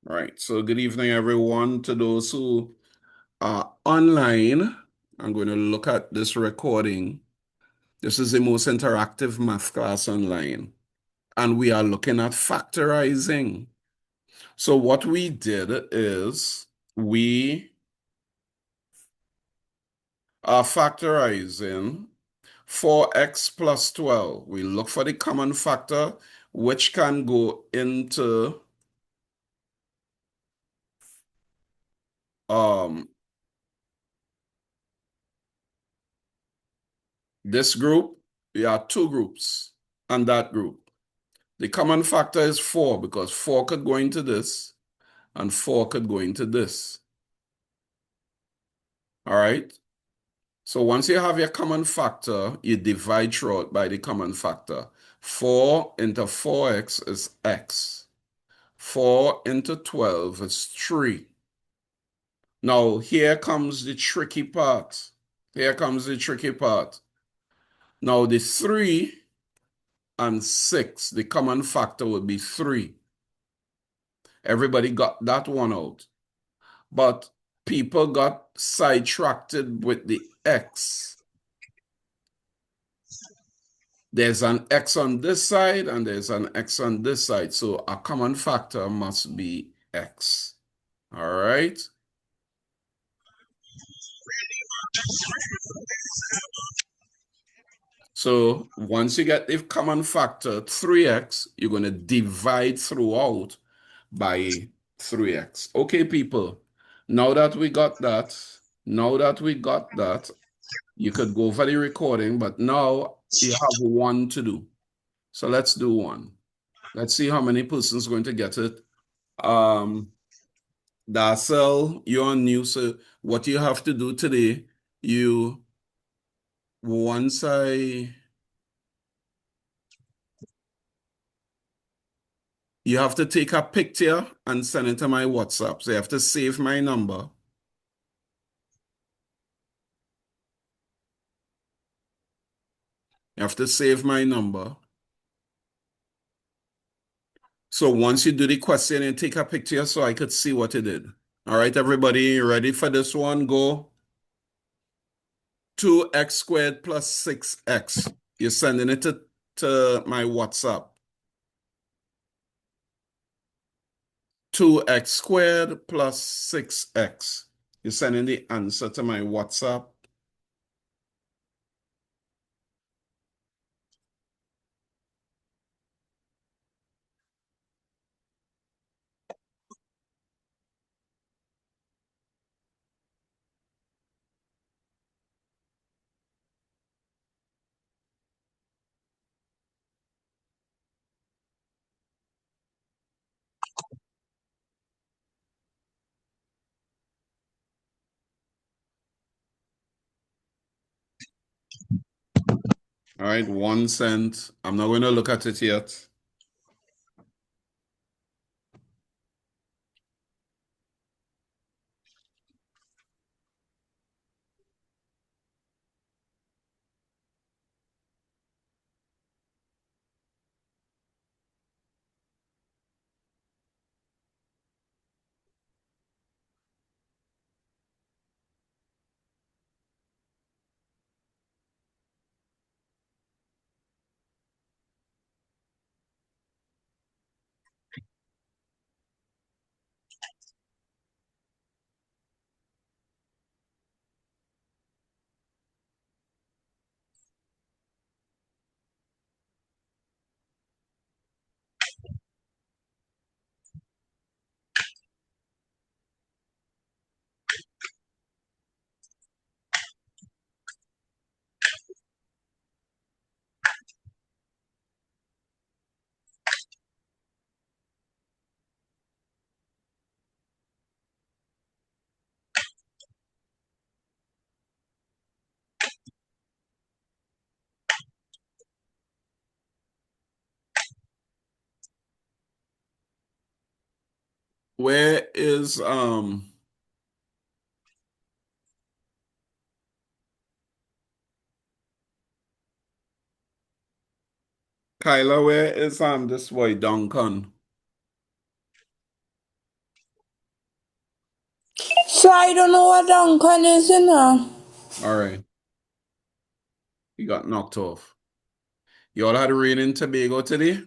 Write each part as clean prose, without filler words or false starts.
Right. So good evening, everyone. To those who are online, I'm going to look at this recording. This is the most interactive math class online, and we are looking at factorizing. So what we did is we are factorizing 4x plus 12. We look for the common factor, which can go into um, this group. We are two groups and that group. The common factor is 4 because 4 could go into this and 4 could go into this. All right. So once you have your common factor, you divide throughout by the common factor. 4 into 4x is x. 4 into 12 is 3. Now, here comes the tricky part. Here comes the tricky part. Now, the 3 and 6, the common factor would be 3. Everybody got that one out. But people got sidetracked with the X. There's an X on this side and there's an X on this side. So a common factor must be X. All right. So once you get the common factor 3x, you're going to divide throughout by 3x. Okay, people. Now that we got that, you could go for the recording, but now you have one to do. So let's do one. Let's see how many persons going to get it. Um, Darcel, you're new, so what you have to do today, you once I you have to take a picture and send it to my WhatsApp. So you have to save my number. You have to save my number. So once you do the question and take a picture so I could see what you did. All right, everybody, you ready for this one? Go. 2x squared plus 6x. You're sending it to my WhatsApp. 2x squared plus 6x. You're sending the answer to my WhatsApp. All right, 1 cent. I'm not going to look at it yet. Where is Kyla? Where is this boy Duncan? So I don't know what Duncan is, you know. All right. You got knocked off. You all had rain in Tobago today?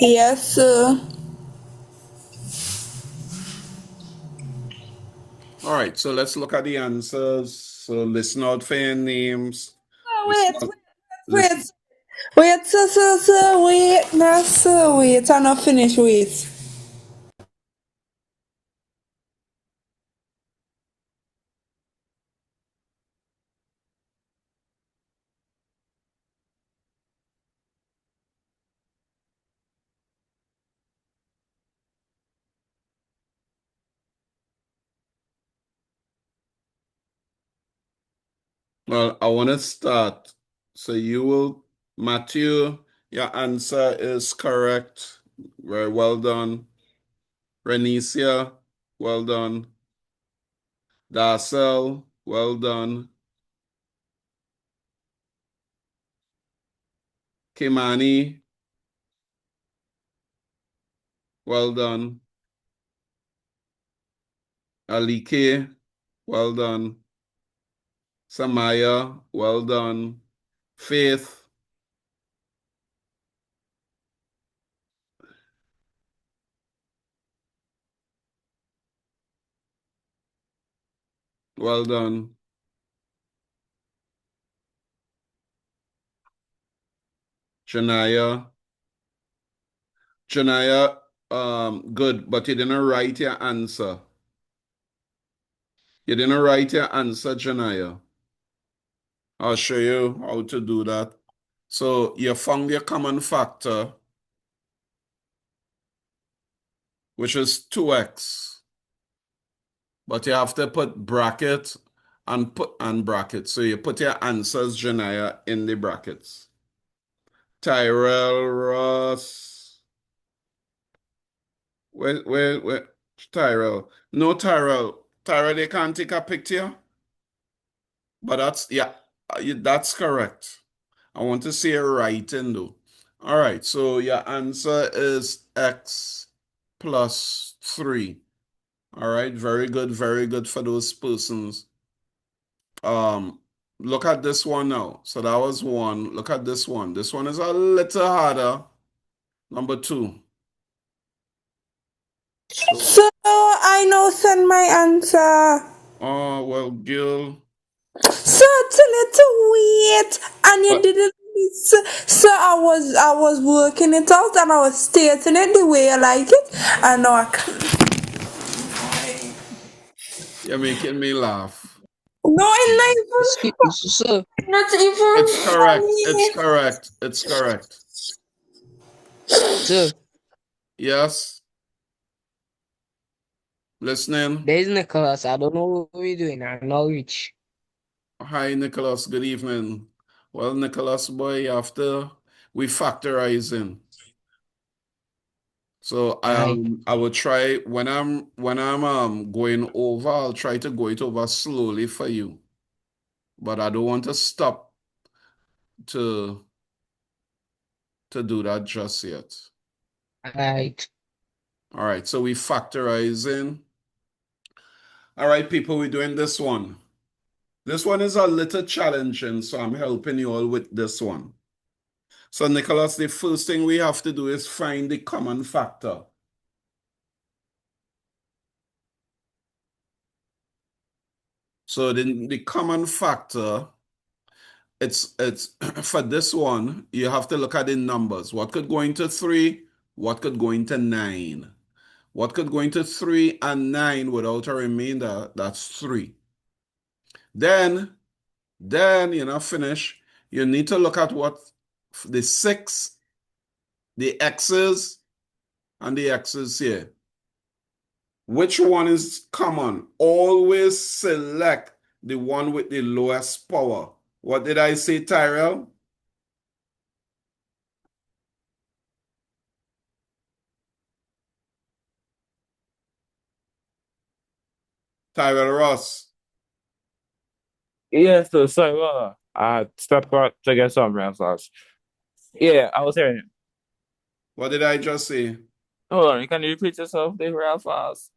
Yes, sir. All right, so let's look at the answers. So listen out for your names. Oh, Listen wait, out, wait, listen. wait, sir, wait, no, sir, wait, I'm not finished, wait. Well, I want to start. So Matthew, your answer is correct. Very well done. Renicia, well done. Darcel, well done. Kimani, well done. Alike, well done. Samaya, well done. Faith, well done. Janaya, Janaya, good, but you didn't write your answer. You didn't write your answer, Janaya. I'll show you how to do that. So you found your common factor, which is 2x, but you have to put bracket and bracket. So you put your answers, Janaya, in the brackets. Tyrell, Ross, where, Tyrell? No, Tyrell. Tyrell, they can't take a picture, but yeah, that's correct. I want to see a writing though. All right, so your answer is x plus 3. All right, very good for those persons. Um, Look at this one now. So that was one. Look at this one. This one is a little harder. Number 2. So, So I know send my answer. oh, well, Gil, So tell it to wait, and you but didn't listen. So I was working it out, and I was stating it the way I like it, and now I can't. you're making me laugh. No, it's So, not even It's correct. It's funny. correct. It's correct. so Yes, listening. there is Nicholas. I don't know what we're doing. I'm not rich. Hi, Nicholas. Good evening. Well, Nicholas, boy, after we factorizing. So Right. I will try when I'm going over, I'll try to go it over slowly for you. But I don't want to stop to do that just yet. Right. All right, so we factorizing. All right, people, we're doing this one. This one is a little challenging, so I'm helping you all with this one. So, Nicholas, the first thing we have to do is find the common factor. So the common factor, it's for this one, you have to look at the numbers. What could go into 3? What could go into 9? What could go into 3 and 9 without a remainder? That's 3. Then, you're not finished. You need to look at what the 6, the x's, and the x's here. Which one is common? Always select the one with the lowest power. What did I say, Tyrell? Tyrell Ross. Yeah, so sorry, I stepped out to get some answers. Yeah, I was hearing you. What did I just say? Hold on, can you repeat yourself there real fast?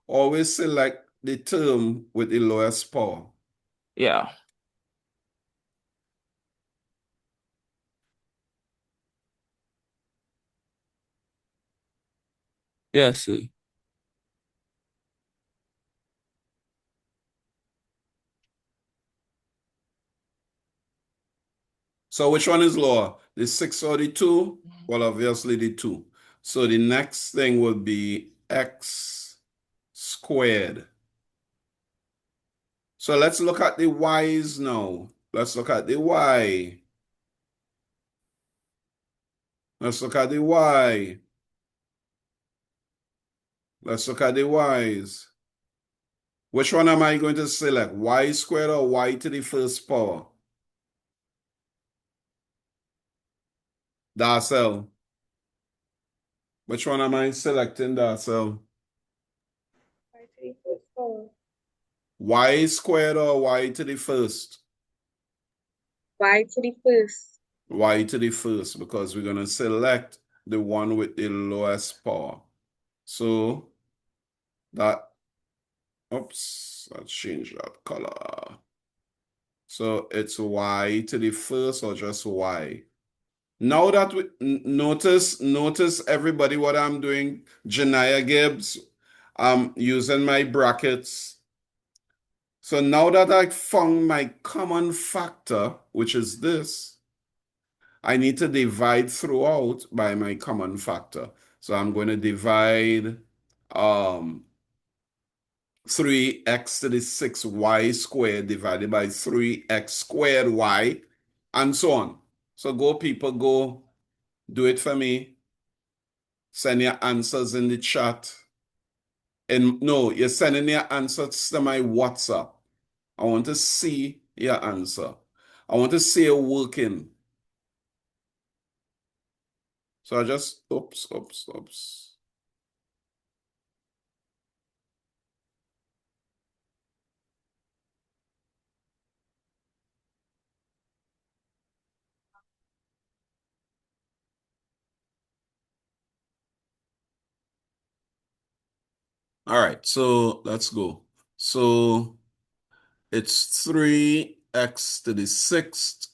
Always select the term with the lowest power. Yeah. Yes, sir. So which one is lower? The 6 or the 2? Well, obviously the 2. So the next thing would be x squared. So let's look at the y's now. Let's look at the y. Let's look at the y. Let's look at the y's. Which one am I going to select? Y squared or y to the first power? Darcel. Which one am I selecting, Darcel? Y squared or y to the first? Y to the first. Y to the first, because we're going to select the one with the lowest power. So that, oops, let's change that color. So it's y to the first or just y. Now that we notice everybody what I'm doing, Janaya Gibbs, I'm using my brackets. So now that I found my common factor, which is this, I need to divide throughout by my common factor. So I'm going to divide 3x to the 6y squared divided by 3x squared y, and so on. So go, people, go do it for me. Send your answers in the chat. And no, you're sending your answers to my WhatsApp. I want to see your answer. I want to see it working. So I just, oops. All right, so let's go. So it's 3x to the sixth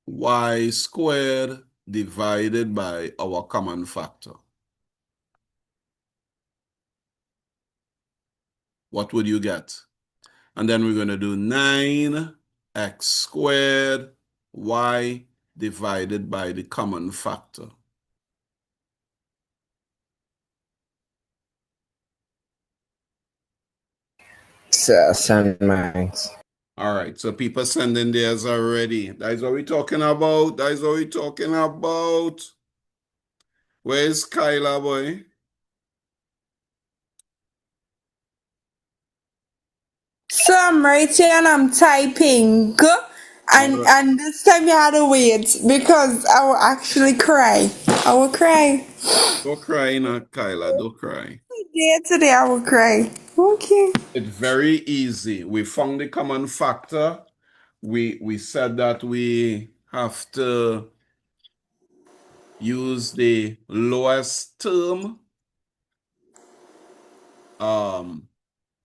y squared divided by our common factor. What would you get? And then we're going to do 9x squared y divided by the common factor. Send mine. All right, so people sending theirs already. That is what we're talking about. That is what we're talking about. Where's Kyla, boy? So I'm right here and I'm typing. All right. And this time you had to wait because I will actually cry. I will cry. Don't cry, now, Kyla. Don't cry. Today I will cry. Okay. It's very easy. We found the common factor. We said that we have to use the lowest term.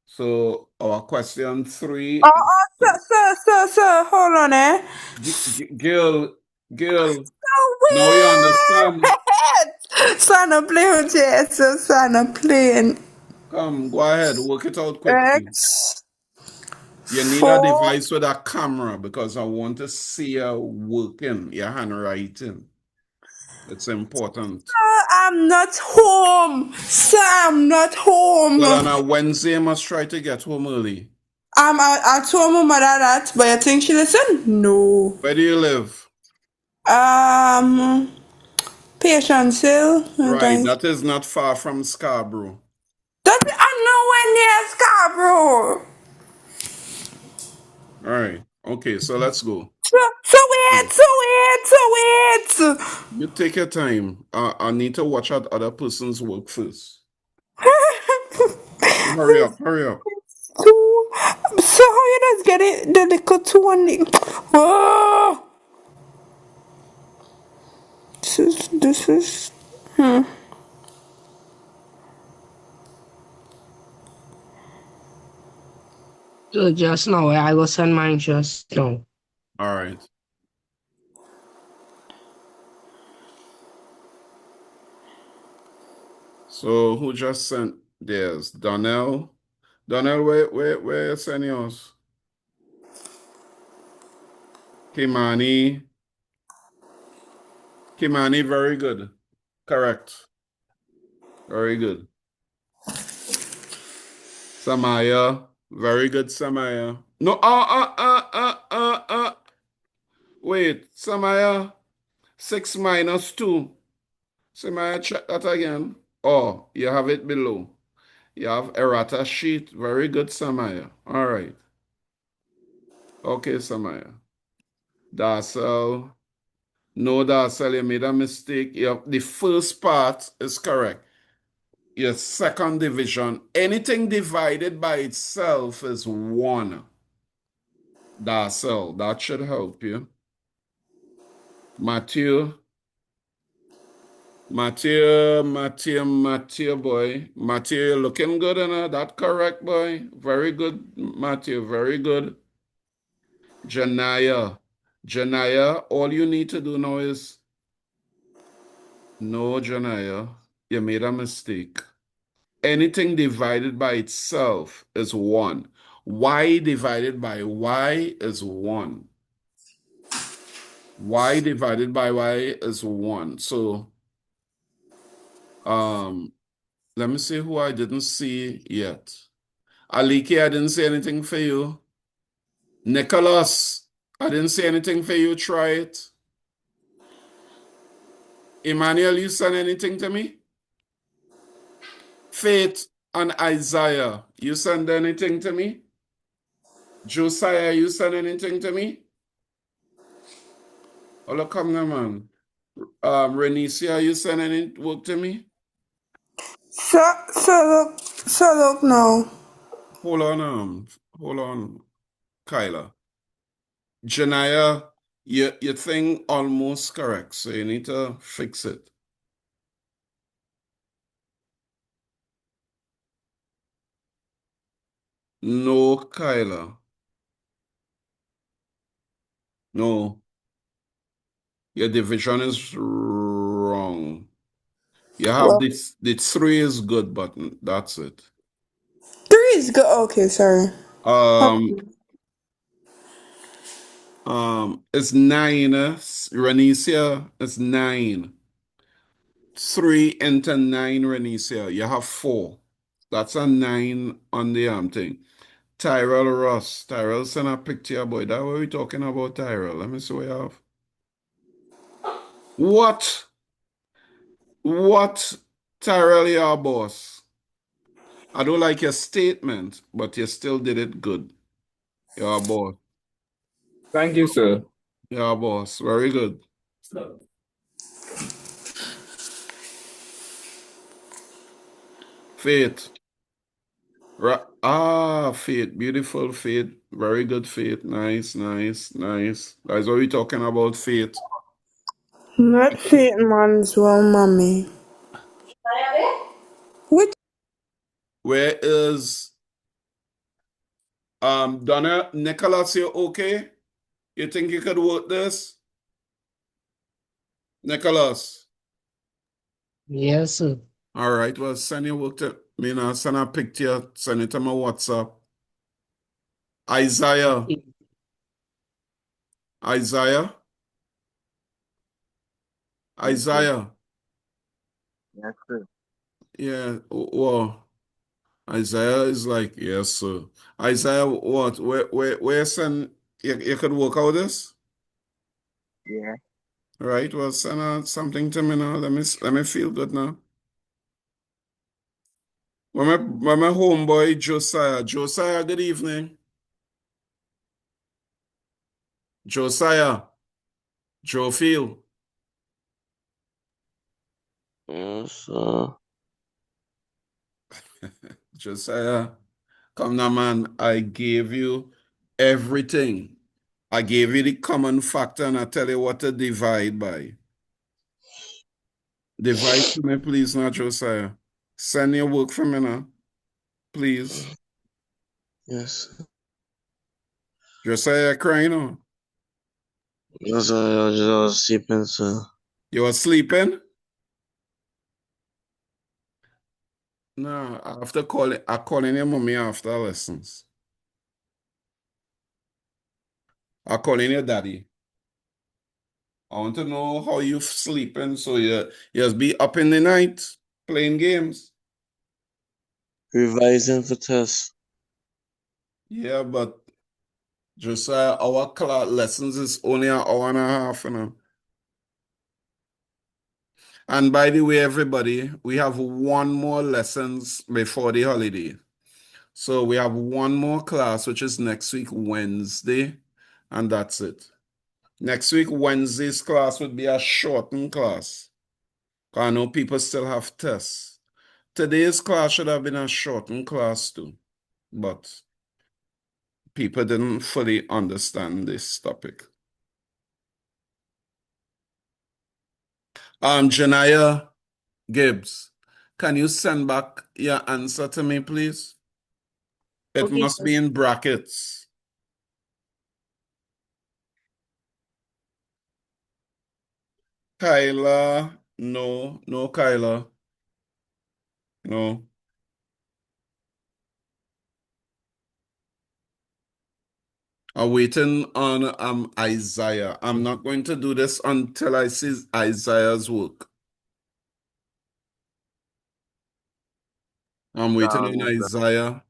So our question 3, So, hold on, eh? girl, So now you understand. weird. Son of playing with you. So son of playing. Come, go ahead, work it out quickly. X You need a 4. device with a camera because I want to see you working, your handwriting. It's important. I'm not home. Sir, I'm not Well, on home. a Wednesday, I must try to get home early. I told my mother that, but I think she listened? No. Where do you live? Um, Patience Hill, I Right, think. that is not far from Scarborough. I'm nowhere near Scarborough. All right, okay, so let's go. So wait. You take your time. I need to watch out other person's work first. Hurry up, hurry up. Two. So how you just get it? The little two on the. Oh, this is. So just now, I will send mine just now. All right. So who just sent theirs? Donnell. Donnell, where you send yours? Kimani. Kimani, very good. Correct. Very good. Samaya, very good, Samaya. No, wait, Samaya, 6 minus 2. Samaya, check that again. Oh, you have it below. You have errata sheet. Very good, Samaya. All right. Okay, Samaya. Darcel. No, Darcel, you made a mistake. The first part is correct. Your second division, anything divided by itself is 1. Darcel, that should help you. Matthew, boy. Matthew, you're looking good, that correct, boy. Very good, Matthew, very good. Janaya, all you need to do now is, no, Janaya, you made a mistake. Anything divided by itself is 1. Y divided by Y is 1. Y divided by Y is 1. So, let me see who I didn't see yet. Aliki, I didn't say anything for you. Nicholas, I didn't say anything for you. Try it. Emmanuel, you send anything to me? Faith and Isaiah, you send anything to me? Josiah, you send anything to me? Oh, come now, man. Renicia, you send any work to me? So look now. Hold on, hold on, Kyla. Janaya, your thing almost correct, so you need to fix it. No, Kyla. No, your division is wrong. You have Well, this, the 3 is good, but that's it. 3 is good. Okay, sorry. Um, Okay. it's 9. Renicia is 9. 3 into 9, Renicia. You have 4. That's a 9 on the thing. Tyrell Ross. Tyrell sent a picture, boy. That what we talking about, Tyrell. Let me see what you have. What? What? Tyrell, your boss. I don't like your statement, but you still did it good. Your boss. Thank you, sir. Your boss. Very good. Faith. Faith. Beautiful Faith. Very good Faith. Nice, nice, nice. That's what we talking about, Faith. Not fit man's well, mommy. Which Where is Donna Nicholas, you okay? You think you could work this? Nicholas. Yes, sir. All right, well, send your work to me now. Send a picture, send it to my WhatsApp. Isaiah. Isaiah. Yes, sir. Isaiah. Yes, sir. Yeah, well, Isaiah is like, yes, sir. Isaiah, what? Where send you could work out this? Yeah. All right, well, send something to me now. Let me feel good now. Where my homeboy Josiah. Josiah, good evening. Josiah. Joe Field. Yes, Josiah, come now, man. I gave you everything. I gave you the common factor and I tell you what to divide by. Divide for me, please, now, Josiah. Send your work for me now, please. yes. Josiah crying on. Yes, I was sleeping, sir. You were sleeping? No, I calling your mommy after lessons. I calling your daddy. I want to know how you sleeping, so you just be up in the night playing games. Revising for tests. Yeah, but Josiah, our class lessons is only an hour and a half, you know. And by the way, everybody, we have one more lessons before the holiday. So we have one more class, which is next week, Wednesday, and that's it. Next week, Wednesday's class would be a shortened class. I know people still have tests. Today's class should have been a shortened class too, but people didn't fully understand this topic. Janaya Gibbs, can you send back your answer to me, please? It Okay, must sir. be in brackets. Kyla, no, no, Kyla, no. I'm waiting on Isaiah. I'm not going to do this until I see Isaiah's work. I'm waiting on Isaiah.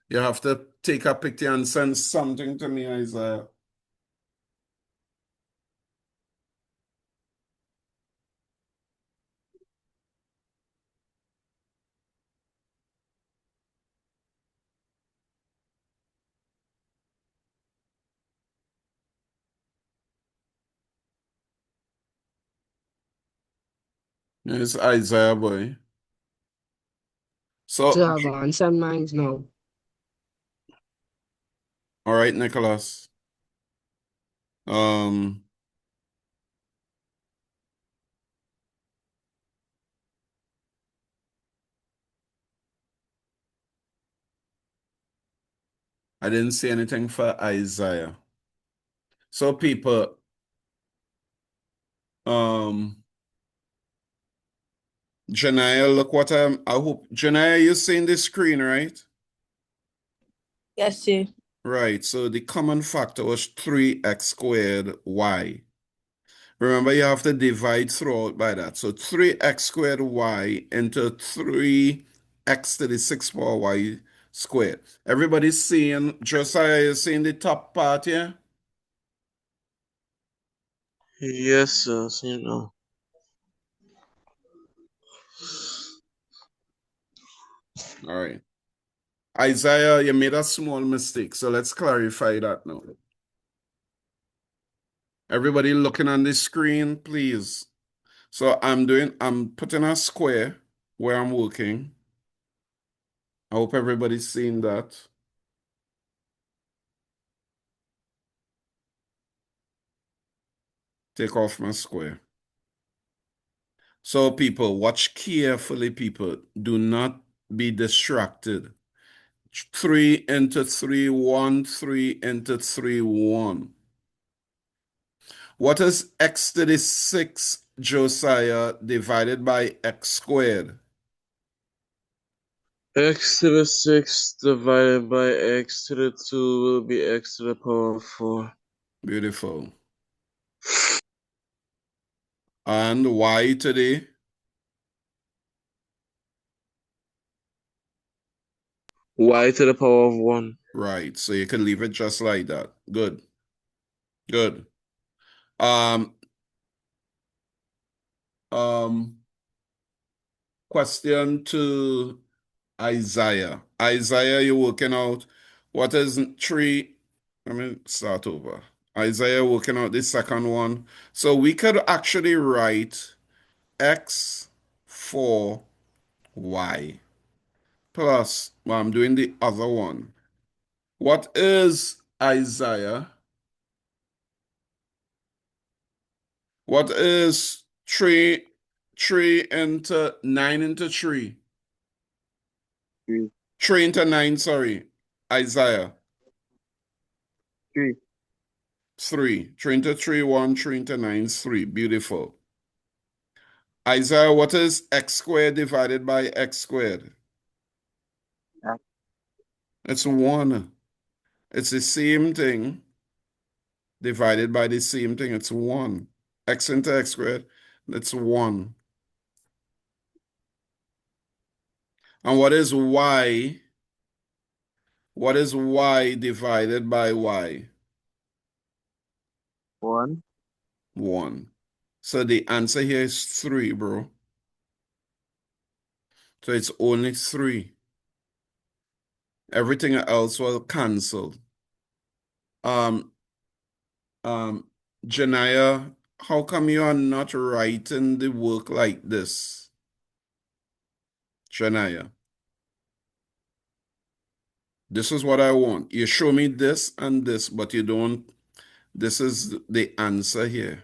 You have to take a picture and send something to me, Isaiah. It's Isaiah, boy. So So, I'm gonna send mine now. all right, Nicholas. Um, I didn't see anything for Isaiah. So, people, um, Janaya, look what I hope. Janaya, you seeing the screen, right? Yes, sir. Right. So the common factor was 3x squared y. Remember, you have to divide throughout by that. So 3x squared y into 3x to the 6th power y squared. Everybody's seeing, Josiah, you seeing the top part here? Yes, sir. You know. All right. Isaiah, you made a small mistake. So let's clarify that now. Everybody looking on the screen, please. So I'm putting a square where I'm working. I hope everybody's seeing that. Take off my square. So people, watch carefully, people. Do not be distracted. 3 into 3, 1, 3 into 3, 1. What is x to the 6, Josiah, divided by x squared? X to the 6 divided by x to the 2 will be x to the power of 4. Beautiful. And y to the? Y to the power of 1. Right. So you can leave it just like that. Good. Good. Um, um, question to Isaiah. Isaiah, you're working out. What is 3? Let me start over. Isaiah working out the second one. So we could actually write x for y plus, well, I'm doing the other one. What is Isaiah? What is 3 into 9 into 3? 3. 3 into 9, sorry. Isaiah. 3. 3. 3 into 3, 1. 3 into 9 is 3. Beautiful. Isaiah, what is x squared divided by x squared? X. It's 1. It's the same thing divided by the same thing. It's 1. X into x squared, that's 1. And what is y? What is y divided by y? 1. 1. So the answer here is 3, bro. So it's only 3. Everything else will cancel. Um, um, Janaya, how come you are not writing the work like this? Janaya, this is what I want. You show me this and this, but you don't. This is the answer here.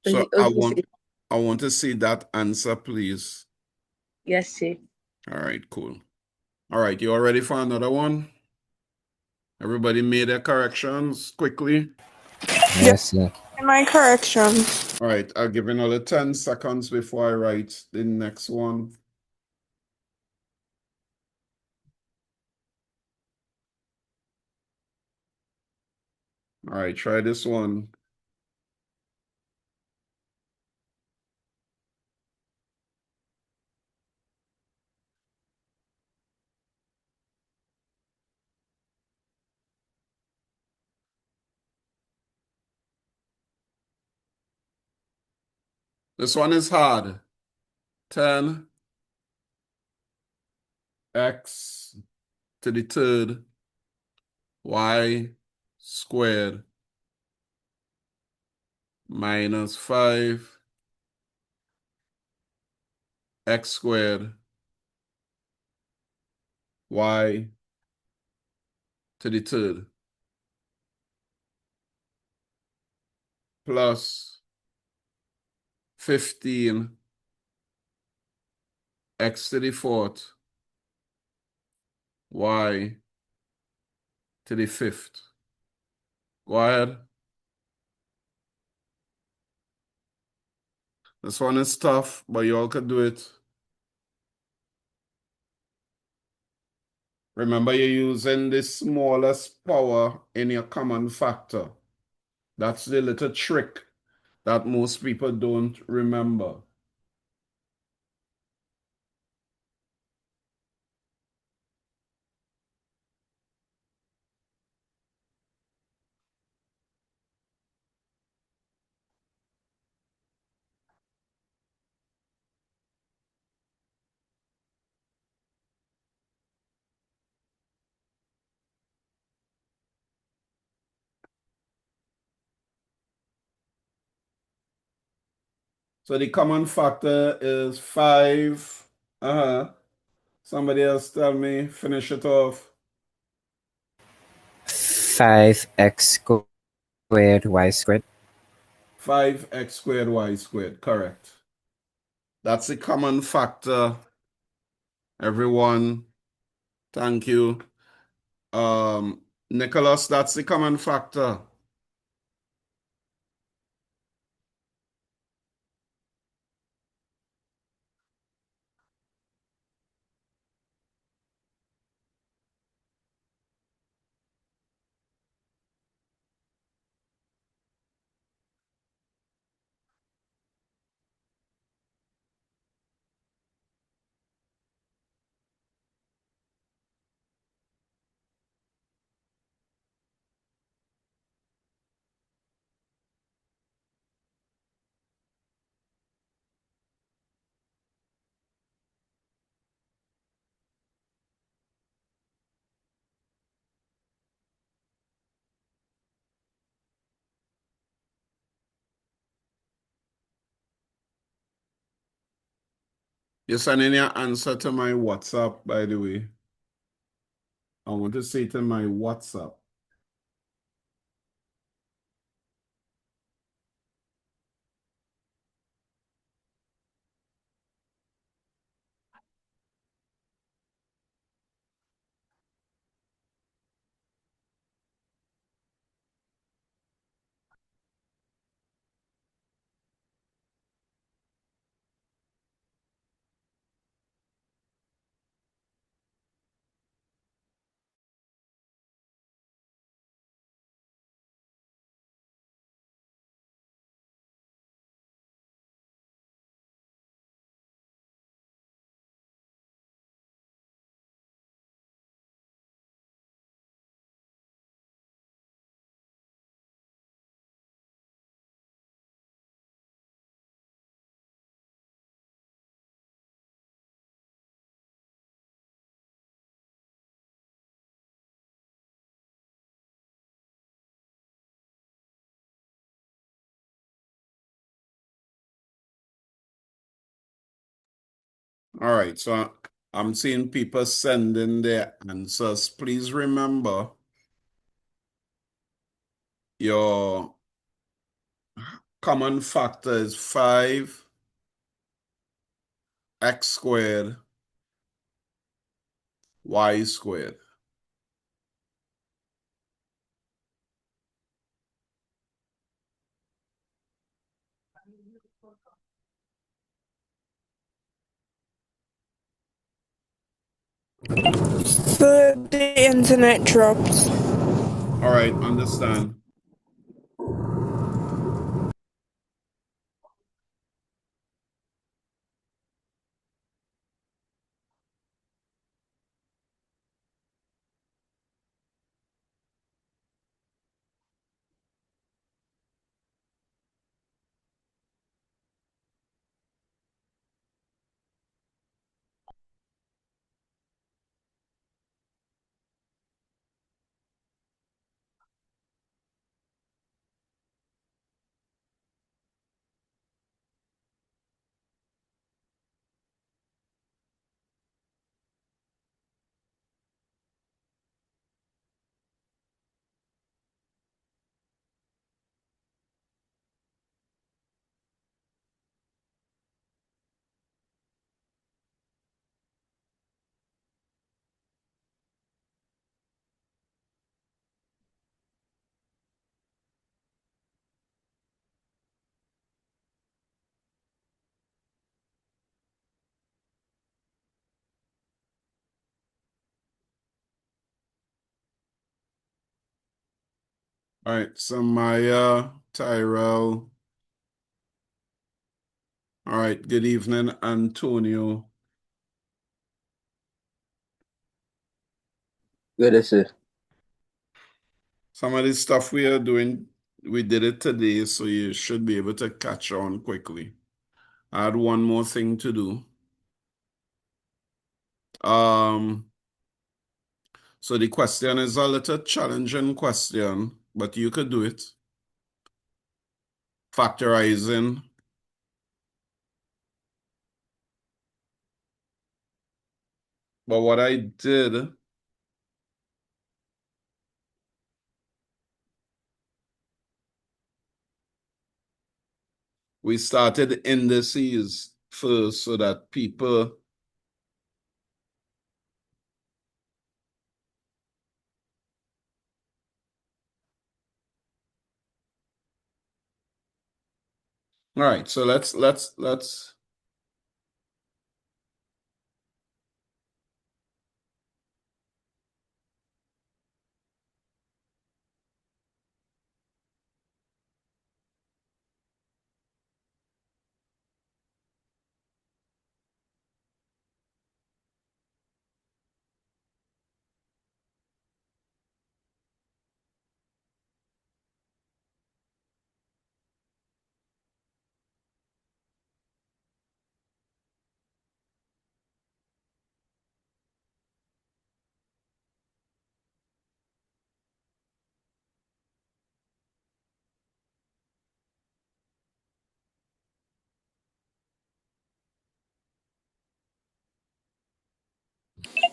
So Okay, sir. I want to see that answer, please. Yes, sir. All right, cool. All right, you all ready for another one? Everybody made their corrections quickly. Yes, Yes, sir. my corrections. All right, I'll give you another 10 seconds before I write the next one. All right, try this one. This one is hard. 10 x to the third y squared minus 5 x squared y to the third plus 15 x to the fourth y to the fifth. Go ahead. This one is tough, but you all could do it. Remember, you're using the smallest power in your common factor. That's the little trick that most people don't remember. So the common factor is 5. Somebody else tell me, finish it off. 5x squared y squared. 5x squared y squared, correct. That's the common factor. Everyone, thank you. Nicholas, that's the common factor. You're sending your answer to my WhatsApp, by the way. I want to say to my WhatsApp. All right, so I'm seeing people sending their answers. Please remember your common factor is 5x squared, y squared. The internet drops. All right, understand. All right, so Maya, Tyrell. All right, good evening, Antonio. Good, sir. Some of the stuff we are doing, we did it today, so you should be able to catch on quickly. I had one more thing to do. So the question is a little challenging question, but you could do it. Factorizing. But what I did, we started indices first so that people all right, so let's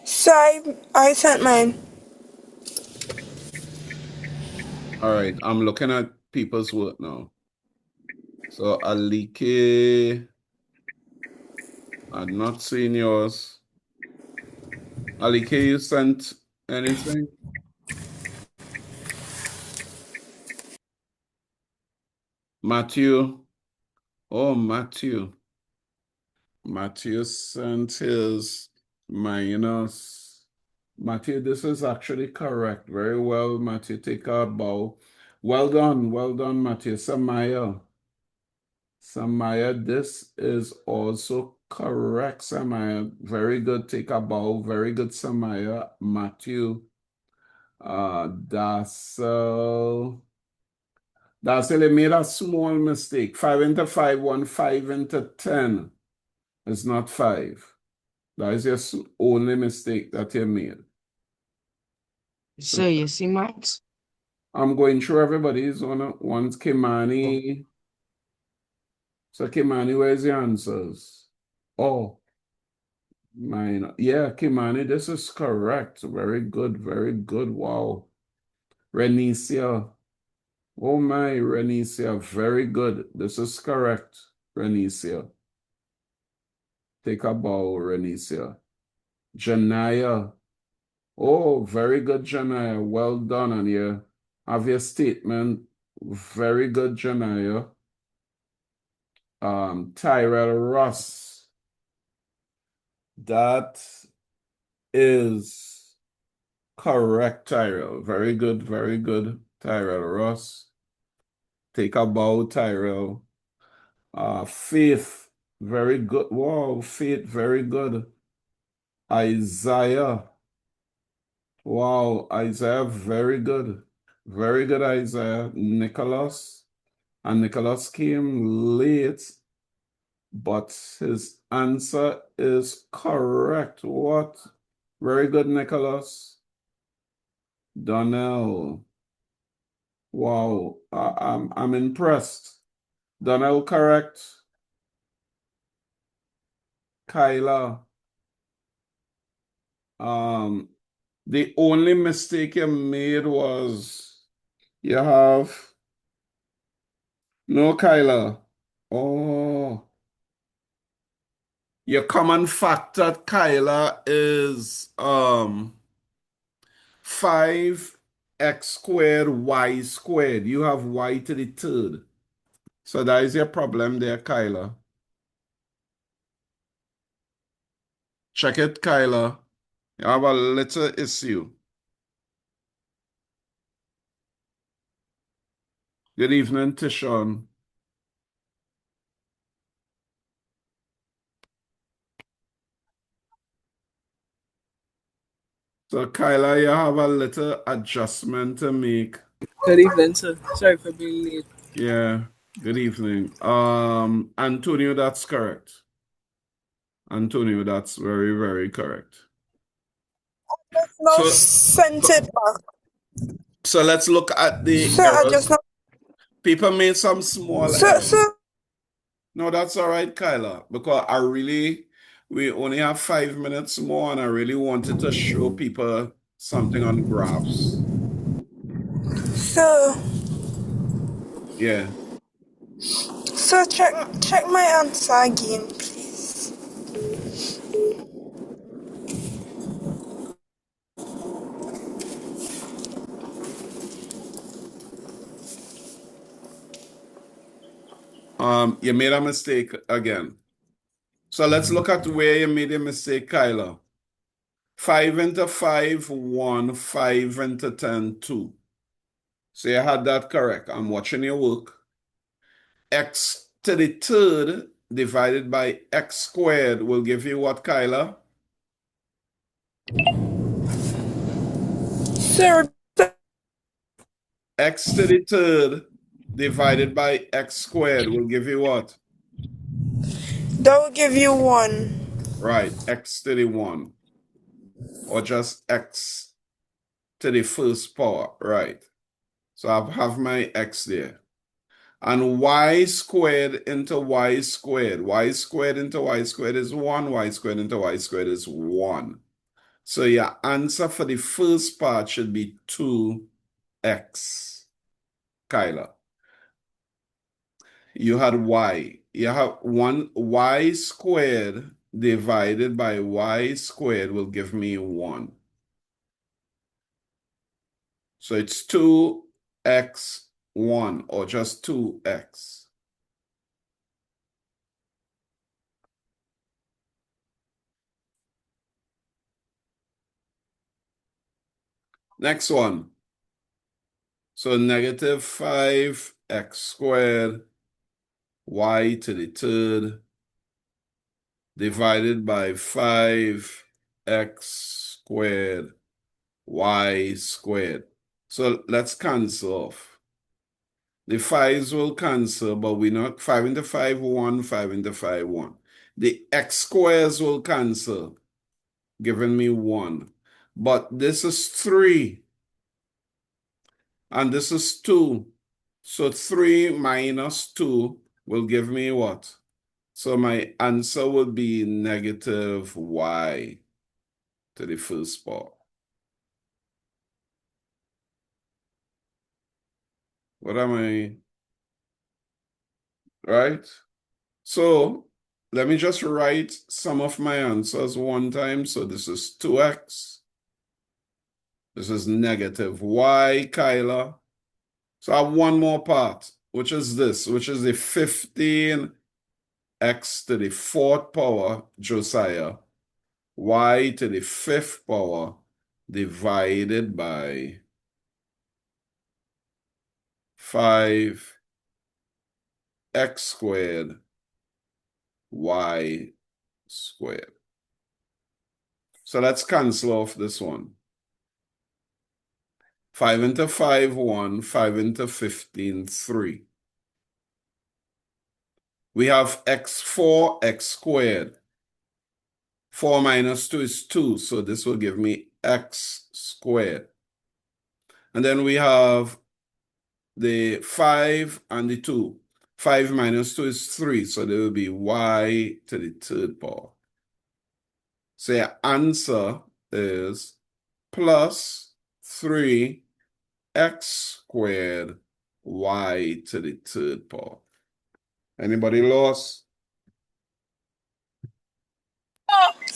So I sent mine. all right, I'm looking at people's work now. So Alike, I'm not seeing yours. Alike, you sent anything? Matthew. Oh, Matthew. Matthew sent his minus. Matthew, this is actually correct. Very well, Matthew. Take a bow. Well done, Matthew. Samaya. Samaya, this is also correct, Samaya. Very good. Take a bow. Very good, Samaya. Matthew. Dassel. Dassel, he made a small mistake. 5 into 5, 1, 5 into 10. It's not 5. That is your only mistake that you made. Sir, you see Max? I'm going through everybody's one's Kimani. So Kimani, where's the answers? Oh, Mine. Yeah, Kimani, this is correct. Very good, very good. Wow. Renicia. Oh my, Renicia, very good. This is correct, Renicia. Take a bow, Renicia. Janaya. Oh, very good, Janaya. Well done on you. Have your statement. Very good, Janaya. Tyrell Ross. That is correct, Tyrell. Very good, Tyrell Ross. Take a bow, Tyrell. Faith, very good. Wow, Faith, very good. Isaiah, wow, Isaiah, very good. Very good, Isaiah. Nicholas, and Nicholas came late, but his answer is correct. What? Very good, Nicholas. Donnell, wow, I'm impressed. Donnell, correct. Kyla, um, the only mistake you made was you have no, Kyla. Oh, your common factor, Kyla, is 5x squared y squared. You have y to the third. So that is your problem there, Kyla. Check it, Kyla. You have a little issue. Good evening, Tishon. So, Kyla, you have a little adjustment to make. Good evening, sir. Sorry for being late. Yeah, good evening. Antonio, that's correct. Antonio, that's very correct. Now So, sent it back. so let's look at the So I just errors. now. People made some small So errors. so No, that's all right, Kyla, because we only have 5 minutes more, and I really wanted to show people something on graphs. so Yeah. so check my answer again, please. You made a mistake again. So let's look at where you made a mistake, Kyla. 5 into 5, 1, 5 into 10, 2. So you had that correct. I'm watching your work. X to the third divided by x squared will give you what, Kyla? So X to the third divided by x squared will give you what? that will give you 1. Right, x to the 1. Or just x to the first power. Right. So I have my x there. And y squared into y squared. Y squared into y squared is 1. Y squared into y squared is 1. So your answer for the first part should be 2x. Kyla, you had y. You have 1 y squared divided by y squared will give me 1. So it's 2x1 or just 2x. Next one. So negative 5x squared y to the third divided by 5x squared y squared. So let's cancel off. The 5's will cancel, but we not 5 into 5, 1, 5 into 5, 1. The x squares will cancel, giving me 1. But this is 3, and this is 2. So 3 minus 2 will give me what? So my answer would be negative y to the first part. What am I? Right? So let me just write some of my answers one time. So this is 2x. This is negative y, Kyla. So I have one more part, which is this, which is the 15x to the fourth power, Josiah, y to the fifth power divided by 5x squared y squared. So let's cancel off this one. 5 into 5, 1. 5 into 15, 3. We have x4, x squared. 4 minus 2 is 2, so this will give me x squared. And then we have the 5 and the 2. 5 minus 2 is 3, so there will be y to the third power. So your answer is plus 3x squared y to the third power. Anybody lost?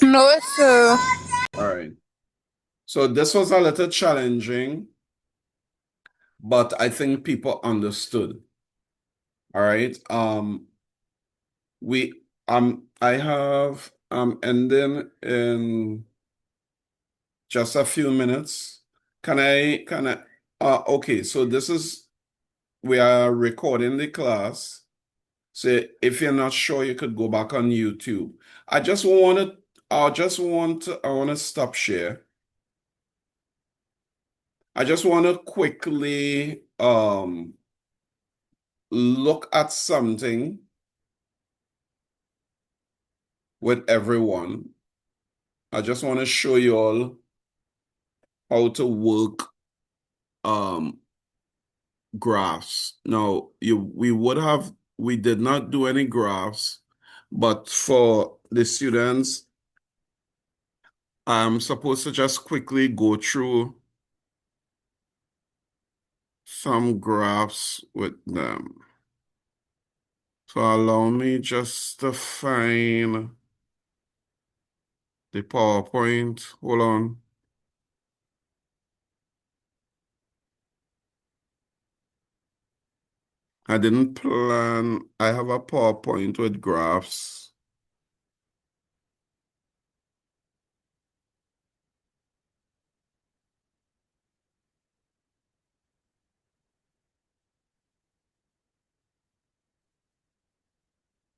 No, sir. All right. So this was a little challenging, but I think people understood. All right. I'm ending in just a few minutes. Okay, so we are recording the class. So if you're not sure, you could go back on YouTube. I want to stop share. I just want to quickly look at something with everyone. I just want to show you all how to work graphs. Now, we did not do any graphs, but for the students, I'm supposed to just quickly go through some graphs with them. So allow me just to find the PowerPoint. Hold on. I didn't plan. I have a PowerPoint with graphs.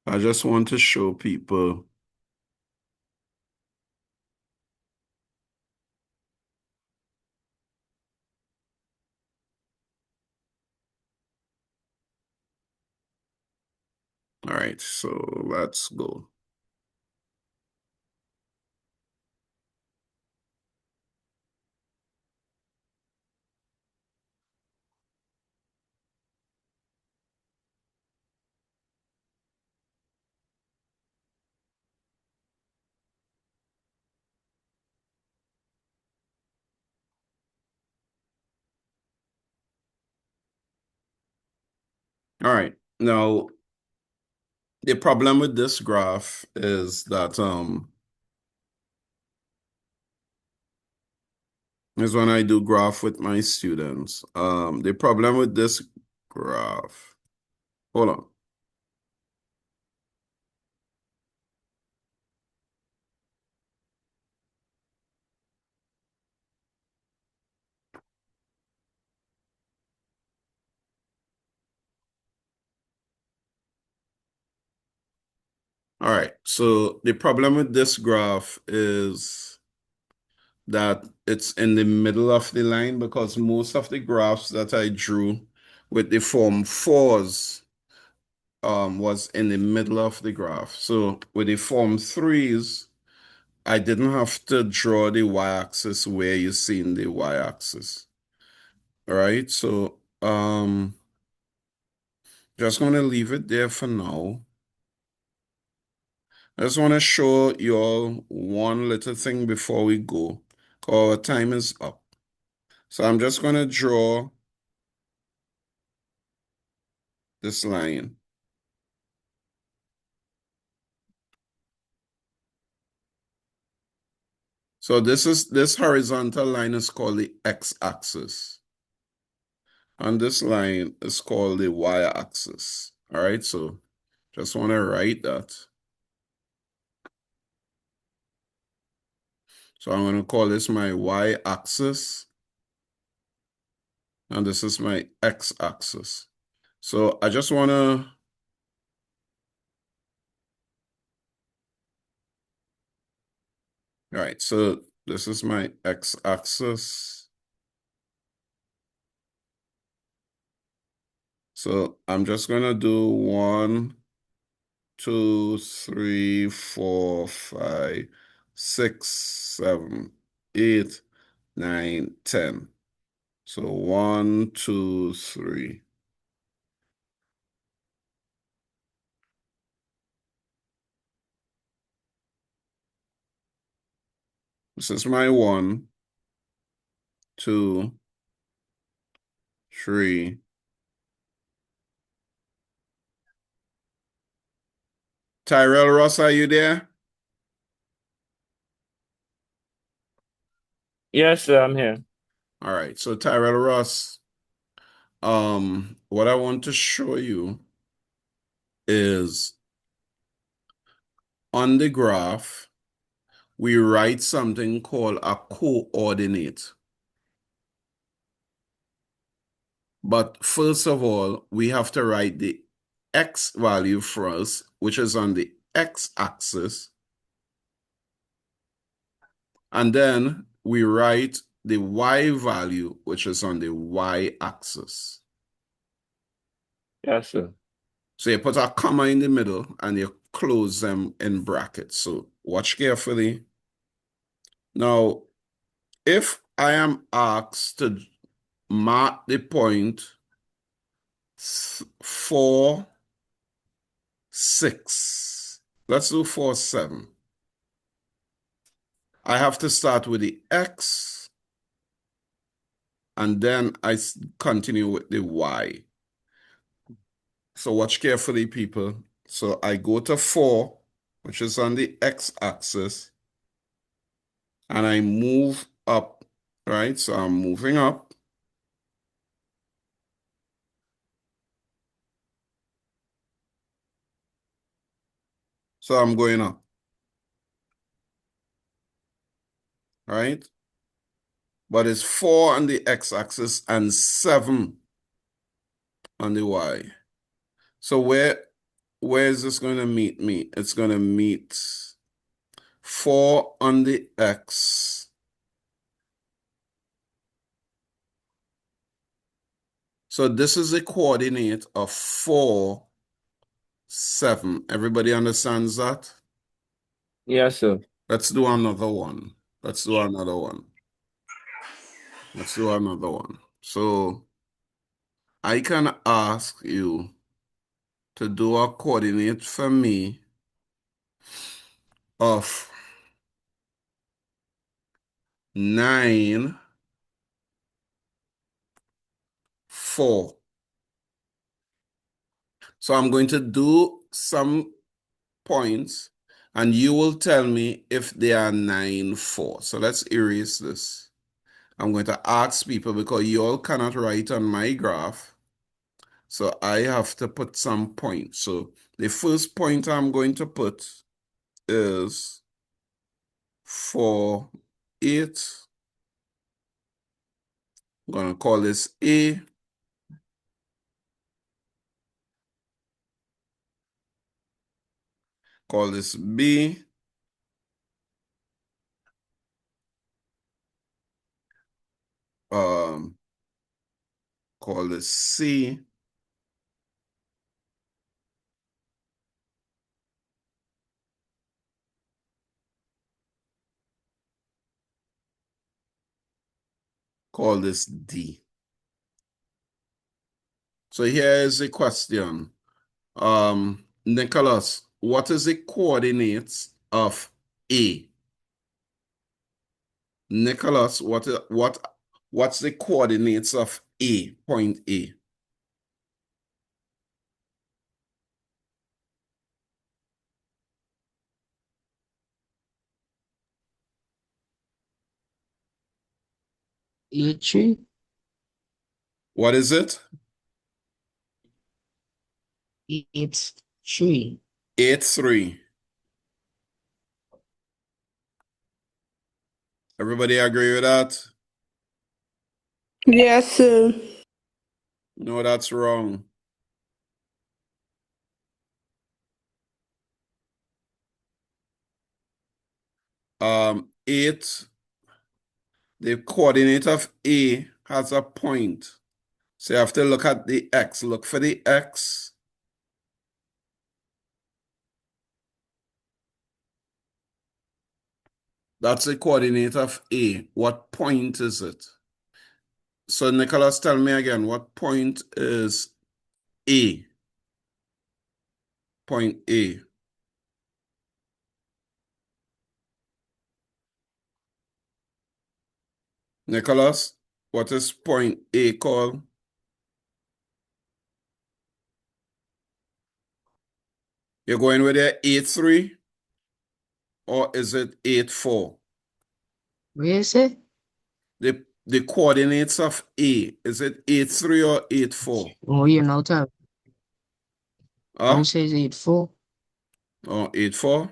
I just want to show people. All right, so let's go. All right, now the problem with this graph is that is when I do graph with my students. The problem with this graph, hold on. All right, so the problem with this graph is that it's in the middle of the line because most of the graphs that I drew with the form fours was in the middle of the graph. So with the form threes, I didn't have to draw the y-axis where you see in the y-axis. All right, so just gonna leave it there for now. I just want to show you all one little thing before we go. Our time is up. So I'm just going to draw this line. So this horizontal line is called the x-axis. And this line is called the y-axis. All right, so just want to write that. So I'm going to call this my y-axis. And this is my x-axis. So I just want to all right, so this is my x-axis. So I'm just gonna do 1, 2, 3, 4, 5, 6, 7, 8, 9, 10. So 1, 2, 3. This is my 1, 2, 3. Tyrell Ross, are you there? Yes, sir, I'm here. All right, so Tyrell Ross, what I want to show you is on the graph, we write something called a coordinate. But first of all, we have to write the x value first, which is on the x-axis. And then we write the y value, which is on the y-axis. Yes, sir. So you put a comma in the middle and you close them in brackets. So watch carefully. Now, if I am asked to mark the point 4, 6. Let's do 4, 7. I have to start with the x, and then I continue with the y. So watch carefully, people. So I go to 4, which is on the x-axis, and I move up, right? So I'm moving up. So I'm going up, right? But it's 4 on the x-axis and 7 on the y. So where is this going to meet me? It's going to meet 4 on the x. So this is a coordinate of 4, 7. Everybody understands that? Yes, sir. Let's do another one. Let's do another one. Let's do another one. So I can ask you to do a coordinate for me of 9, 4. So I'm going to do some points and you will tell me if they are 9, 4. So let's erase this. I'm going to ask people because you all cannot write on my graph. So I have to put some points. So the first point I'm going to put is 4, 8. I'm going to call this A. Call this B. Call this C. Call this D. So here is the question. Nicholas, what is the coordinates of A? Nicholas, what's the coordinates of A, point A? E3. What is it? It's 3. 8-3. Everybody agree with that? Yes, sir. No, that's wrong. Eight, the coordinate of A has a point. So you have to look at the X. Look for the X. That's the coordinate of A. What point is it? So Nicholas, tell me again, what point is A? Point A. Nicholas, what is point A called? You're going with the 8-3 or is it 8-4? Where is it? The coordinates of A, is it 8-3 or 8-4? Oh, you know, time. Huh? Who says 8-4? Oh, 8-4?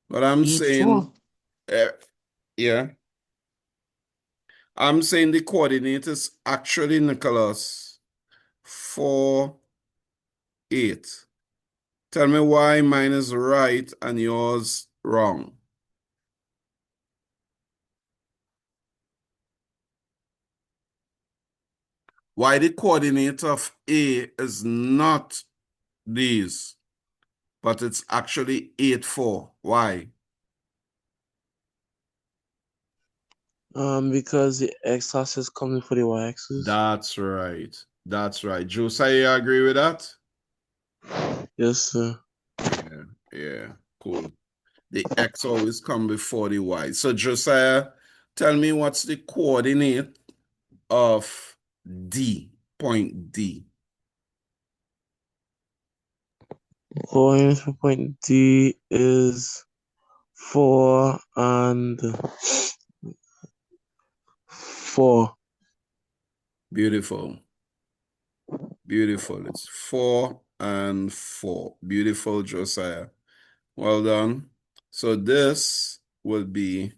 But I'm 8-4. saying, yeah, I'm saying the coordinate is actually, Nicholas, 4-8. Tell me why mine is right and yours wrong. Why the coordinate of A is not these, but it's actually 8-4. Why? Because the x-axis is coming for the y-axis. That's right. That's right. Josiah, you agree with that? Yes, sir. Yeah, cool. The X always come before the Y. So Josiah, tell me what's the coordinate of D, point D? Coordinate for point D is 4 and 4. Beautiful. Beautiful. It's 4 and 4. Beautiful, Josiah. Well done. So this will be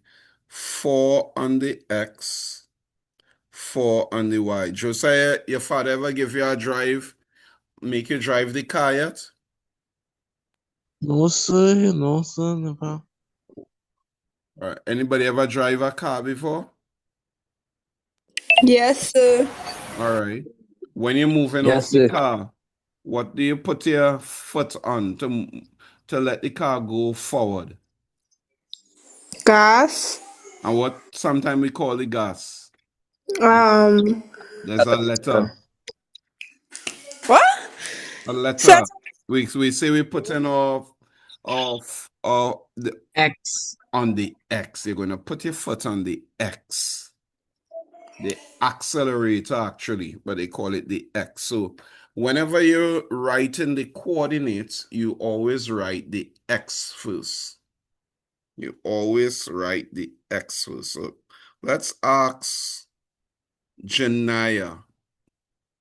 4 on the X, 4 on the Y. Josiah, your father ever give you a drive, make you drive the car yet? No, sir. No, sir. Never. All right. Anybody ever drive a car before? Yes, sir. All right. When you're moving off Yes, the sir. car, what do you put your foot on to let the car go forward? Gas. And what sometimes we call the gas? Um. There's a letter. What? A Shut. letter. We say we put in of the X. on the X. You're gonna put your foot on the X. The accelerator actually, but they call it the X. So whenever you're writing the coordinates, you always write the X first. You always write the X first. So let's ask Janaya.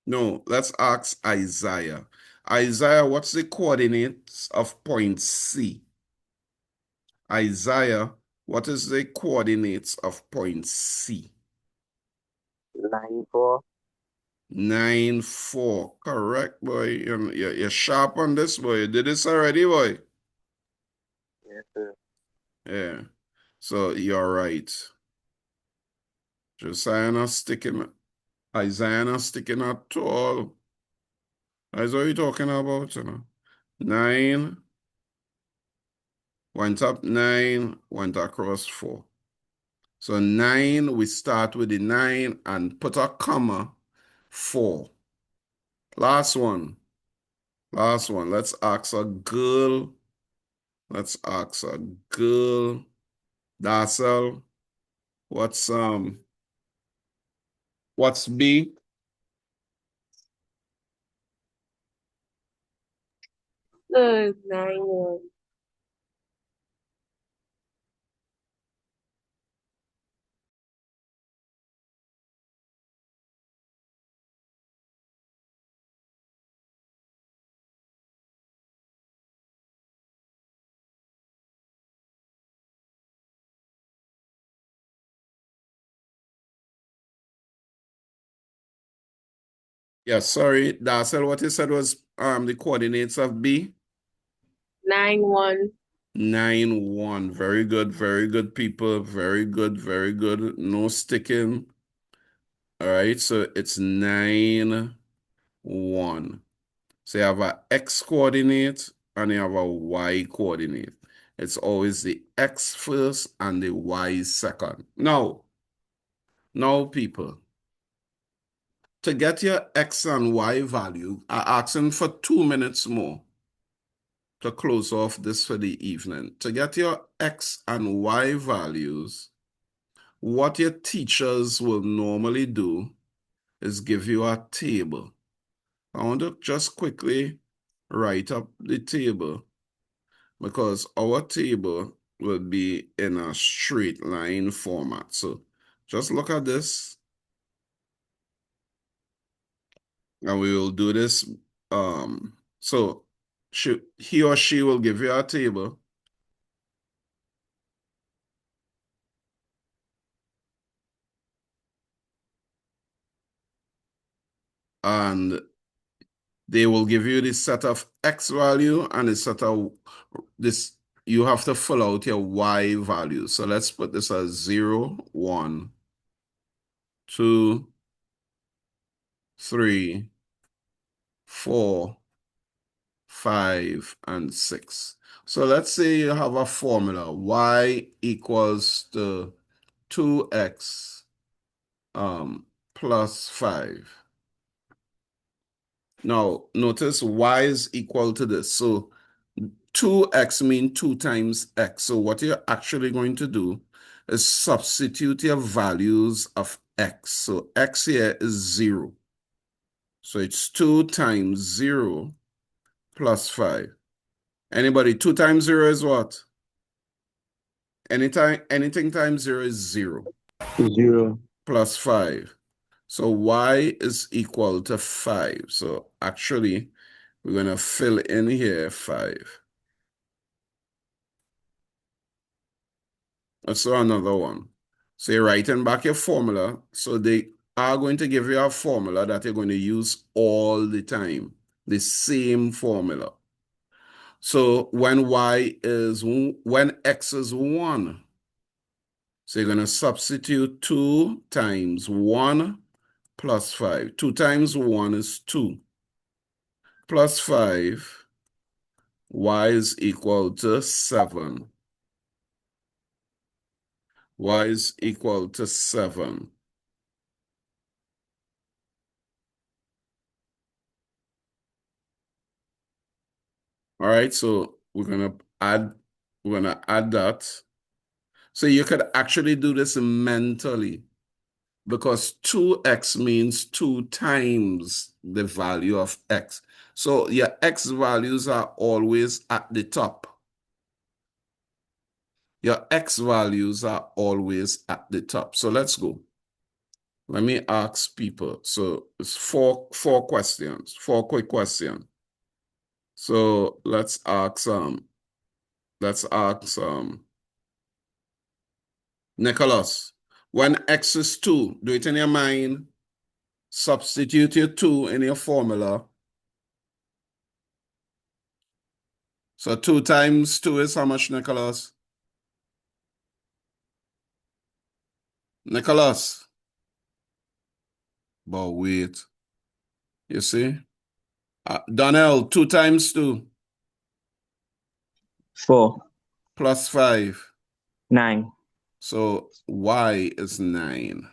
No, let's ask Isaiah. Isaiah, what's the coordinates of point C? Isaiah, what is the coordinates of point C? 9-4. 9-4. Correct, boy. You're sharp on this, boy. You did this already, boy. Yes, sir. Yeah. So you're right. Josiah not sticking, Isaiah not sticking at all. That's what you talking about, 9, went up 9, went across 4. So 9, we start with the 9 and put a comma, 4. Last one. Last one. Let's ask a girl. Let's ask a girl. Darcel, what's B? 91. Yeah, sorry, Darcel, what you said was the coordinates of B? 91. 9, 1. Very good, people. Very good, very good. No sticking. All right, so it's 9, 1. So you have a X coordinate and you have a Y coordinate. It's always the X first and the Y second. Now, people, to get your X and Y value, I'm asking for 2 minutes more to close off this for the evening. To get your X and Y values, what your teachers will normally do is give you a table. I want to just quickly write up the table because our table will be in a straight line format. So just look at this and we will do this. So he or she will give you a table and they will give you the set of X value and the set of this. You have to fill out your Y value. So let's put this as 0, 1, 2, 3, 4, 5, and 6. So let's say you have a formula, y equals to 2x plus 5. Now, notice y is equal to this. So 2x means 2 times x. So what you're actually going to do is substitute your values of x. So x here is 0. So it's 2 times 0 plus 5. Anybody, 2 times 0 is what? Anything times 0 is 0. 0. Plus 5. So y is equal to 5. So actually, we're going to fill in here 5. Let's do another one. So you're writing back your formula. So they are going to give you a formula that you're going to use all the time. The same formula. So when x is 1, so you're going to substitute 2 times 1 plus 5. 2 times 1 is 2. Plus 5, y is equal to 7. Y is equal to 7. All right, so we're gonna add that. So you could actually do this mentally because 2x means 2 times the value of x. So your x values are always at the top. Your x values are always at the top. So let's go. Let me ask people. So it's four questions, 4 quick questions. So let's ask Nicholas. When x is 2, do it in your mind. Substitute your 2 in your formula. So 2 times 2 is how much, Nicholas? Nicholas. But wait. You see? Donnell, 2 times 2 4. plus 5. 9. So y is 9.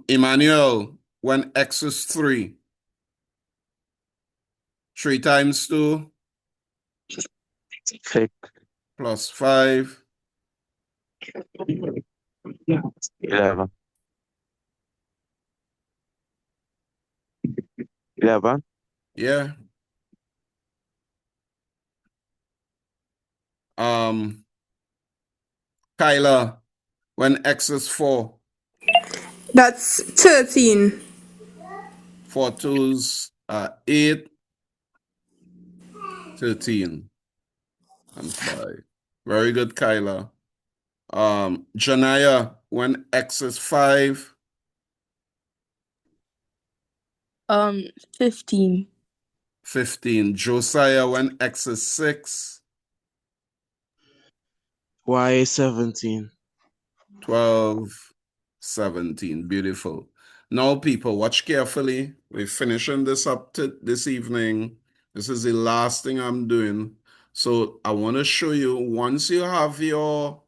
Emmanuel, when x is 3. 3 times 2 6. plus 5. 11. 11. Yeah. Kyla, when x is 4, That's 13. 4 twos are 8, 13, and 5. Very good, Kyla. Janaya, when x is 5, 15. 15. Josiah, when x is 6, Y 17. 12, 17. Beautiful. Now, people, watch carefully. We're finishing this up to this evening. This is the last thing I'm doing. So I want to show you once you have your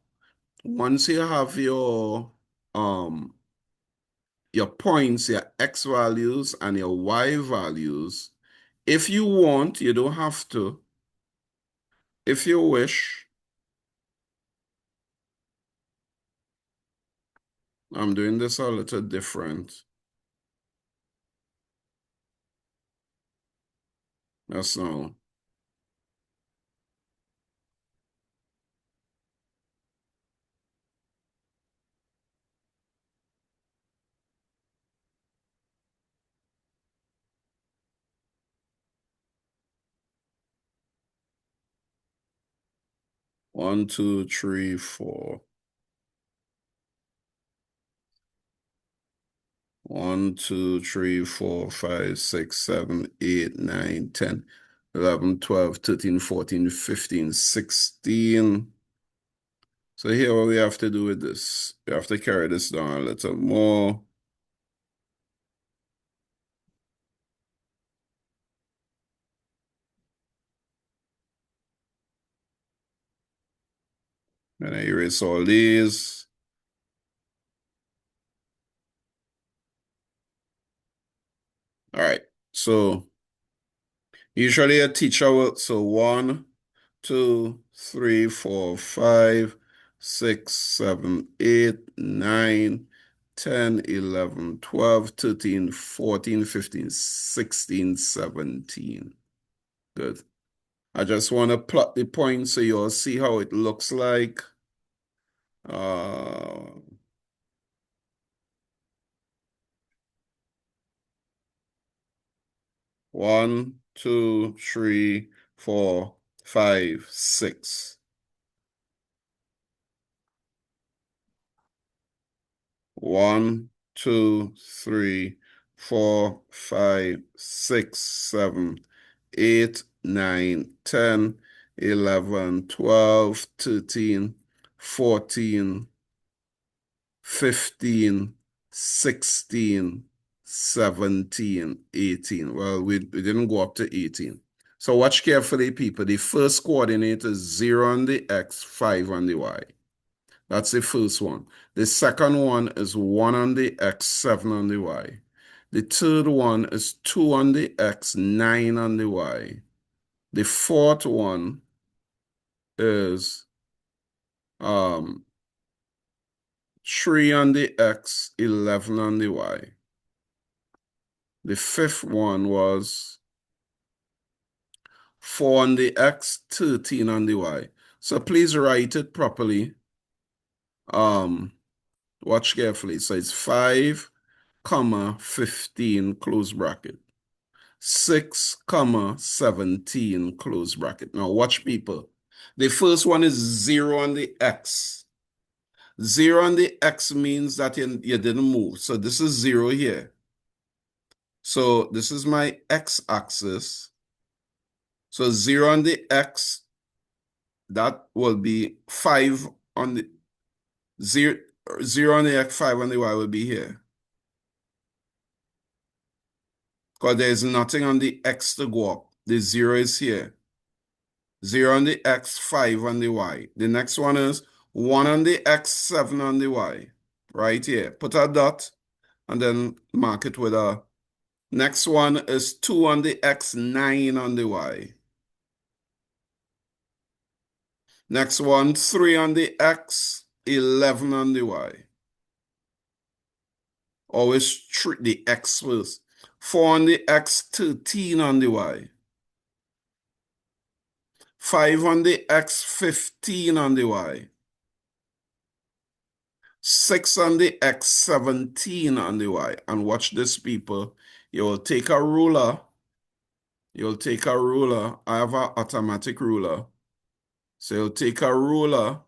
your points, your x values and your y values. If you want, you don't have to. If you wish, I'm doing this a little different. That's all. One, two, three, four. 1, 2, 3, 4, 5, 6, 7, 8, 9, 10, 11, 12, 13, 14, 15, 16. So here what we have to do with this, we have to carry this down a little more. And I erase all these. All right, so usually a teacher will, so 1, 2, 3, 4, 5, 6, 7, 8, 9, 10, 11, 12, 13, 14, 15, 16, 17. Good. I just want to plot the points so you'll see how it looks like. Uh, one, two, three, 4, 5, 6. 1, 2, 3, 4, 5, 6, 7, 8, 9, 10, 11, 12, 13, 14, 15, 16, 17, 18. Well, we didn't go up to 18. So watch carefully, people. The first coordinate is 0 on the x, 5 on the y. That's the first one. The second one is 1 on the x, 7 on the y. The third one is 2 on the x, 9 on the y. The fourth one is 3 on the x, 11 on the y. The fifth one was 4 on the x, 13 on the y. So please write it properly. Watch carefully. So it's 5, comma, 15, close bracket. 6, comma, 17, close bracket. Now watch, people. The first one is 0 on the x. 0 on the x means that you didn't move. So this is 0 here. So this is my x-axis. So 0 on the x, that will be 5 on the 0, 0 on the x, 5 on the y will be here. Because there is nothing on the x to go up. The 0 is here. 0 on the x, 5 on the y. The next one is 1 on the x, 7 on the y. Right here. Put a dot and then mark it with a Next one is 2 on the X, 9 on the Y. Next one, 3 on the X, 11 on the Y. Always treat the X first. 4 on the X, 13 on the Y. 5 on the X, 15 on the Y. 6 on the X, 17 on the Y. And watch this, people. You'll take a ruler. You'll take a ruler. I have an automatic ruler. So you'll take a ruler.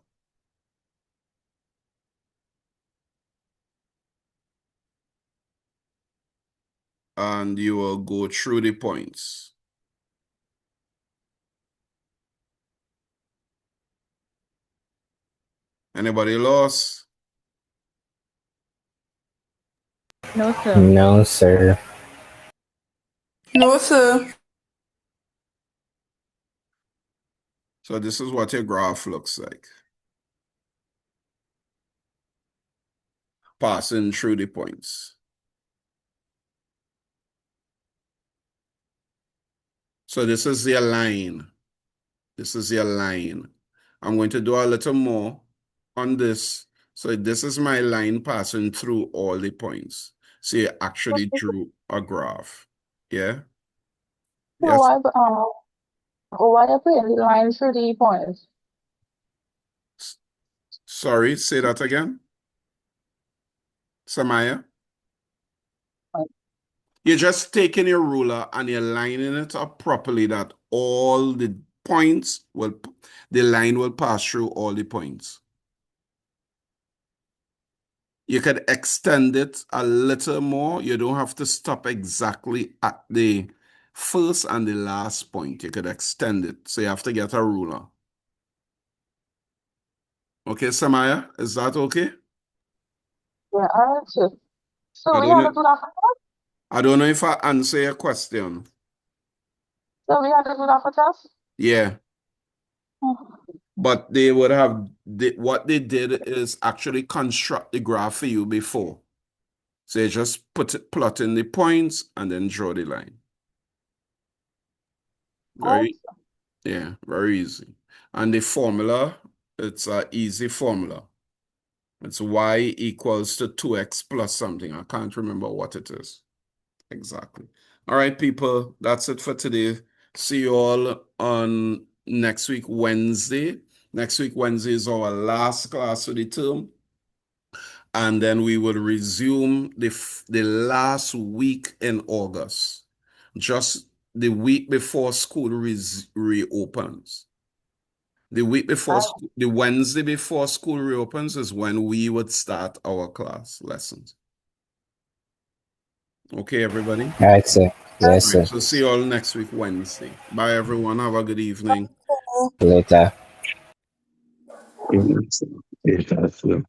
And you will go through the points. Anybody lost? No, sir. No, sir. No, sir. So this is what your graph looks like. Passing through the points. So this is your line. This is your line. I'm going to do a little more on this. So this is my line passing through all the points. So you actually drew a graph. Yeah? So Yes. why are putting the line through the points? Sorry, say that again. Samaya? You're just taking your ruler and you're lining it up properly that all the points the line will pass through all the points. You could extend it a little more. You don't have to stop exactly at the first and the last point. You could extend it. So you have to get a ruler. Okay, Samaya, is that okay? Yeah, all right, sir. So I we don't have know. to do that for test? I don't know if I answer your question. So we have to do that for test? Yeah. But they would have, what they did is actually construct the graph for you before. So you just plot in the points and then draw the line. Very, yeah, very easy. And the formula, it's an easy formula. It's y equals to 2x plus something. I can't remember what it is exactly. All right, people, that's it for today. See you all on next week, Wednesday. Next week, Wednesday is our last class of the term. And then we will resume the last week in August, just the week before school reopens. The week before, the Wednesday before school reopens is when we would start our class lessons. Okay, everybody? All right, sir. Yes, All right, sir. so see you all next week, Wednesday. Bye, everyone. Have a good evening. Later. Yes, sir.